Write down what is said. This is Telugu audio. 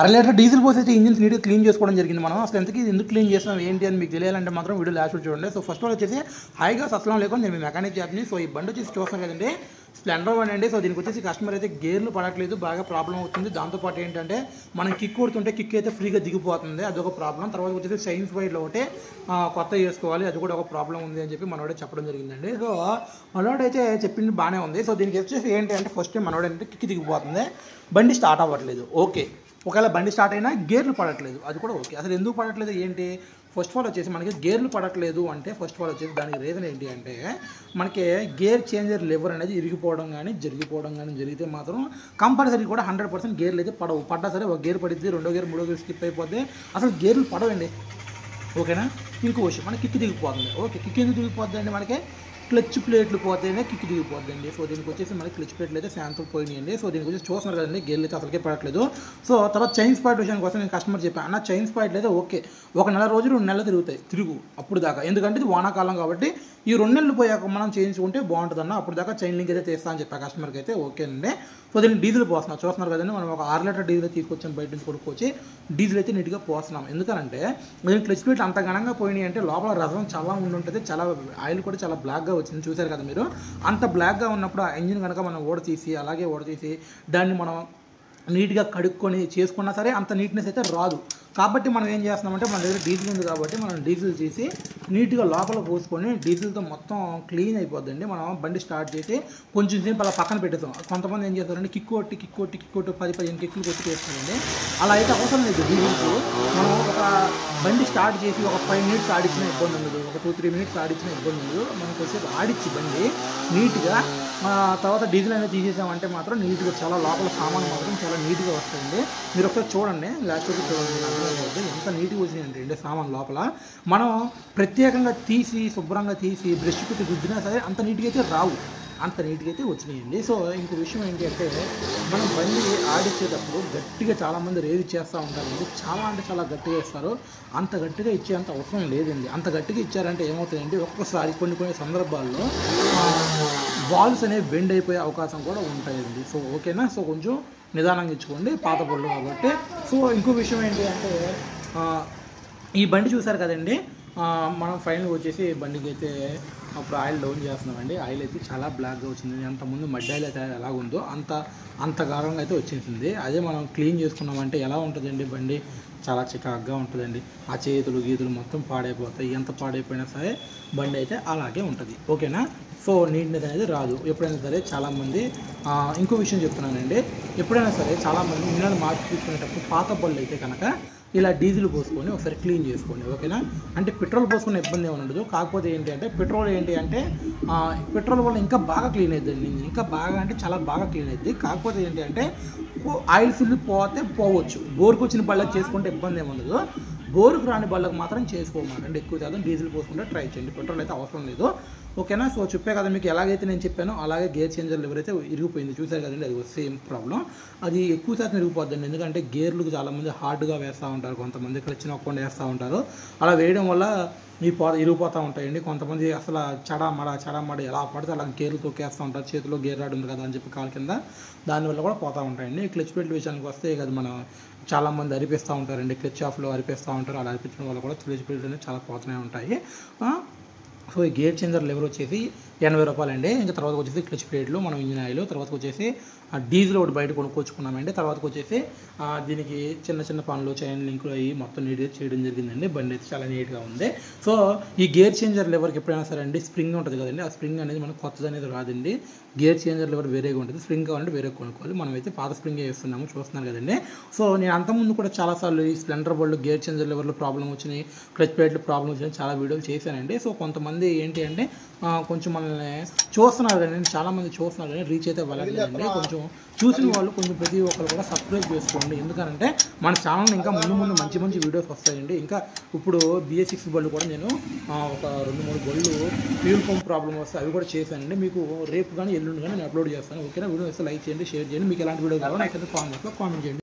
అర లీటర్ డీజిల్ పోసి అయితే ఇంజిన్స్ నీట్గా క్లీన్ చేసుకోవడం జరిగింది. మనం అసలు ఎంతకీ ఎందుకు క్లీన్ చేస్తాం ఏంటి అని మీకు తెలియాలంటే మాత్రం వీడియో లాస్ట్ చూడండి. సో ఫస్ట్ ఆల్ వచ్చేసి హాయిగా అస్సలం లేకుండా నేను మెకానిక్ జాబ్ని. సో ఈ బండి వచ్చేసి చూస్తాను కదండి, స్ప్లెండర్ బండి అండి. సో దీనికి వచ్చేసి కస్టమర్ అయితే గేర్లు పడట్లేదు, బాగా ప్రాబ్లం అవుతుంది. దాంతోపాటు ఏంటంటే మనం కిక్ కొడుతుంటే కిక్ అయితే ఫ్రీగా దిగిపోతుంది, అదొక ప్రాబ్లం. తర్వాత వచ్చేసి సైన్స్ వైడ్లో ఒకటి కొత్త వేసుకోవాలి, అది కూడా ఒక ప్రాబ్లం ఉంది అని చెప్పి మనోడే చెప్పడం జరిగిందండి. సో మనోడైతే చెప్పింది బాగానే ఉంది. సో దీనికి వచ్చేసి ఏంటి అంటే ఫస్ట్ టైం మనోడంటే కిక్ దిగిపోతుంది, బండి స్టార్ట్ అవ్వట్లేదు. ఓకే, ఒకవేళ బండి స్టార్ట్ అయినా గేర్లు పడట్లేదు, అది కూడా ఓకే. అసలు ఎందుకు పడట్లేదు ఏంటి? ఫస్ట్ ఆఫ్ ఆల్ వచ్చేసి మనకి గేర్లు పడట్లేదు అంటే ఫస్ట్ ఆఫ్ ఆల్ వచ్చేసి దానికి రీజన్ ఏంటి అంటే మనకి గేర్ చేంజర్ లివర్ అనేది ఇరిగిపోవడం కానీ జరిగిపోవడం కానీ జరిగితే మాత్రం కంపల్సరీ కూడా 100% గేర్లు అయితే పడవు. పడ్డా సరే ఒక గేర్ పడిద్ది, రెండో గేర్ మూడో గేర్ స్కిప్ అయిపోద్ది, అసలు గేర్లు పడవండి. ఓకేనా? ఇంకో విషయం, మనకి కిక్ దిగిపోతుంది. ఓకే, కిక్ ఎందుకు దిగిపోద్ది అండి? మనకి క్లచ్ ప్లేట్లు పోతేనే కిక్ దిగిపోద్దండి. సో దీనికి వచ్చేసి మనకి క్లచ్ ప్లేట్లు అయితే శాంతం పోయినాయండి. సో దీనికి వచ్చేసి చూస్తున్నారు కదండి, గేర్లు అయితే అసలుకే పడట్లేదు. సో తర్వాత చైన్ స్పాట్ విషయానికి కోసం నేను కస్టమర్ చెప్పాను, అన్న చైన్ స్పాట్లు అయితే ఓకే, ఒక నెల రోజులు 2 నెలలు తిరుగు అప్పుడు దాకా, ఎందుకంటే ఇది వానాకాలం కాబట్టి ఈ 2 నెలలు పోయాక మనం చేయించుకుంటే బాగుంటుందన్న, అప్పుడు దాకా చైన్ లింక్ అయితే తీస్తా అని చెప్పా కస్టమర్కి అయితే. ఓకేనండి. సో దీనికి డీజిల్ పోస్తున్నాం, చూస్తున్నారు కదండి, మనం ఒక 6 లీటర్ డీజిల్ తీసుకొచ్చాం బయట నుంచి కొనుక్కొచ్చి, డీజిల్ అయితే నీట్గా పోస్తున్నాం. ఎందుకంటే దీనికి క్లచ్ ప్లేట్లు అంత ఘనంగా పోయినాయి అంటే లోపల రసం చాలా ఉండుంటుంది, చాలా ఆయిల్ కూడా చాలా బ్లాక్గా వచ్చింది, చూశారు కదా మీరు. అంత బ్లాక్గా ఉన్నప్పుడు ఆ ఇంజిన్ కనుక మనం అలాగే ఓడతీసి దాన్ని మనం నీట్గా కడుక్కొని చేసుకున్నా సరే అంత నీట్నెస్ అయితే రాదు. కాబట్టి మనం ఏం చేస్తున్నామంటే మన దగ్గర డీజిల్ ఉంది కాబట్టి మనం డీజిల్ చేసి నీట్గా లోపల పోసుకొని డీజిల్తో మొత్తం క్లీన్ అయిపోద్దండి. మనం బండి స్టార్ట్ చేసి కొంచెం సేపు అలా పక్కన పెట్టేస్తాం. కొంతమంది ఏం చేస్తారంటే కిక్ కొట్టి 10-15 కిక్కులు కొట్టి చేస్తారండి. అలా అయితే అవసరం లేదు. డీజిల్కి మనం ఒక బండి స్టార్ట్ చేసి ఒక 5 మినిట్స్ ఆడించిన ఇబ్బంది ఉండదు, ఒక 2-3 మినిట్స్ ఆడించిన ఇబ్బంది ఉండదు. మనం కొంచెంసేపు ఆడించి బండి నీట్గా తర్వాత డీజిల్ అనేది తీసేసామంటే మాత్రం నీట్గా చాలా లోపల సామాన్ మాత్రం చాలా నీట్గా వస్తుంది. మీరు ఒకసారి చూడండి, లాస్ట్ వరకు చూడండి, ఎంత నీట్గా వచ్చినాయంటే సామాన్ లోపల. మనం ప్రత్యేకంగా తీసి శుభ్రంగా తీసి బ్రష్ పెట్టి రుద్దినా సరే అంత నీట్గా అయితే రావు, అంత నీట్గా అయితే వచ్చినాయండి. సో ఇంకో విషయం ఏంటి అంటే మనం బండి ఆడిచ్చేటప్పుడు గట్టిగా చాలామంది రేజ్ చేస్తూ ఉంటారండి, చాలా అంటే చాలా గట్టిగా ఇస్తారు. అంత గట్టిగా ఇచ్చేంత అవసరం లేదండి. అంత గట్టిగా ఇచ్చారంటే ఏమవుతాయండి, ఒక్కొక్కసారి కొన్ని సందర్భాల్లో వాల్స్ అనేవి బెండ్ అయిపోయే అవకాశం కూడా ఉంటాయండి. సో ఓకేనా? సో కొంచెం నిదానంగా ఇచ్చుకోండి, పాత పళ్ళు కాబట్టి. సో ఇంకో విషయం ఏంటి అంటే ఈ బండి చూసారు కదండి, మనం ఫైనల్గా వచ్చేసి బండికి అయితే అప్పుడు ఆయిల్ డౌన్ చేస్తున్నామండి. ఆయిల్ అయితే చాలా బ్లాక్గా వచ్చింది, అంతకుముందు మడ్డి ఆయిల్ అయితే ఎలా ఉందో అంత గాఢంగా అయితే వచ్చేసింది. అదే మనం క్లీన్ చేసుకున్నామంటే ఎలా ఉంటుందండి, బండి చాలా చికాగ్గా ఉంటుందండి. ఆ చేతులు గీతులు మొత్తం పాడైపోతాయి, ఎంత పాడైపోయినా సరే బండి అయితే అలాగే ఉంటుంది. ఓకేనా? సో నీట్నెస్ అనేది రాదు ఎప్పుడైనా సరే. చాలామంది ఇంకో విషయం చెప్తున్నానండి, ఎప్పుడైనా సరే చాలామంది ఇంజన్ మార్చి తీసుకునేటప్పుడు పాత బళ్ళు అయితే కనుక ఇలా డీజిల్ పోసుకొని ఒకసారి క్లీన్ చేసుకోండి. ఓకేనా? అంటే పెట్రోల్ పోసుకునే ఇబ్బంది ఏమి ఉండదు. కాకపోతే ఏంటి అంటే పెట్రోల్ వల్ల ఇంకా బాగా క్లీన్ అవుతుంది, ఇంకా బాగా అంటే చాలా బాగా క్లీన్ అవుతుంది. కాకపోతే ఏంటి అంటే ఆయిల్ ఫిల్ పోవచ్చు. బోర్కు వచ్చిన బళ్ళకి చేసుకుంటే ఇబ్బంది ఏమి ఉండదు, బోరుకు రాని బళ్ళకు మాత్రం చేసుకోమాకండి. ఎక్కువ శాతం డీజిల్ పోసుకుంటే ట్రై చేయండి, పెట్రోల్ అయితే అవసరం లేదు. ఓకేనా? సో చెప్పే కదా మీకు, ఎలాగైతే నేను చెప్పానో అలాగే గేర్ చేంజర్ లివర్ అయితే ఇరిగిపోయింది, చూసారు కదండి, అది సేమ్ ప్రాబ్లం. అది ఎక్కువ శాతం ఇరిగిపోద్దండి, ఎందుకంటే గేర్లు చాలామంది హార్డ్గా వేస్తూ ఉంటారు, కొంతమంది క్లచ్ నొక్కకుండా వేస్తూ ఉంటారు. అలా వేయడం వల్ల ఇరిగిపోతూ ఉంటాయండి. కొంతమంది అసలు చడామడ ఎలా పడితే అలా గేర్లు తొక్కేస్తూ ఉంటారు, చేతిలో గేర్ రాడ్ ఉంది కదా అని చెప్పి కాలు కింద, దానివల్ల కూడా పోతూ ఉంటాయండి. క్లచ్ ప్లేట్ విషయానికి వస్తే కదా మనం చాలామంది అరిపిస్తూ ఉంటారండి, క్లచ్ ఆఫ్లో అరిపిస్తూ ఉంటారు. అలా అరిపించడం వల్ల కూడా క్లచ్ ప్లేట్ అనేది చాలా పోతూనే ఉంటాయి. సో ఈ గేర్ చేంజర్ లివర్ వచ్చేసి 80 రూపాయలండి. ఇంకా తర్వాత వచ్చేసి క్లచ్ ప్లేట్లు, మనం ఇంజిన్ ఆయిల్, తర్వాత వచ్చేసి డీజిల్ ఒకటి బయట కొనుక్కొచ్చుకున్నామండి. తర్వాత వచ్చేసి దీనికి చిన్న పనులు, చైన్ లింకులు అవి మొత్తం నీట్గా చేయడం జరిగిందండి. బండి అయితే చాలా నీట్గా ఉంది. సో ఈ గేర్ చేంజర్ లివర్కి ఎప్పుడైనా సరే అండి స్ప్రింగ్ ఉంటుంది కదండి, ఆ స్ప్రింగ్ అనేది మనకు కొత్తది అనేది రాదండి. గేర్ చేంజర్ లివర్ వేరేగా ఉంటుంది, స్ప్రింగ్ కావాలంటే వేరే కొనుక్కోవాలి. మనమైతే పాత స్ప్రింగే వేస్తున్నాము, చూస్తున్నారు కదండి. సో నేను అంతకుముందు కూడా చాలాసార్లు ఈ స్ప్లెండర్ బళ్ళు గేర్ చేంజర్ లివర్లో ప్రాబ్లం వచ్చినాయి, క్లచ్ ప్లేట్లు ప్రాబ్లం వచ్చినాయి, చాలా వీడియోలు చేశానండి. సో కొంతమంది ఏంటి అంటే కొంచెం మనల్ని చూస్తున్నారు కానీ, చాలామంది చూస్తున్నారు కానీ రీచ్ అయితే వెళ్ళలేదండి. కొంచెం చూసిన వాళ్ళు కొంచెం ప్రతి ఒక్కరు కూడా సబ్స్క్రైబ్ చేసుకోండి, ఎందుకంటే మన ఛానల్ ఇంకా ముందు మంచి వీడియోస్ వస్తాయండి. ఇంకా ఇప్పుడు BS6 బళ్ళు కూడా నేను ఒక 2-3 బళ్ళు ఫ్యూల్ పంప్ ప్రాబ్లం వస్తే అవి కూడా చేశానండి. మీకు రేపు కానీ ఎల్లుండి కానీ నేను అప్లోడ్ చేస్తాను. ఓకేనా? వీడియో వస్తే లైక్ చేయండి, షేర్ చేయండి. మీకు ఎలాంటి వీడియో కావాలో నాకు కామెంట్ చేయండి.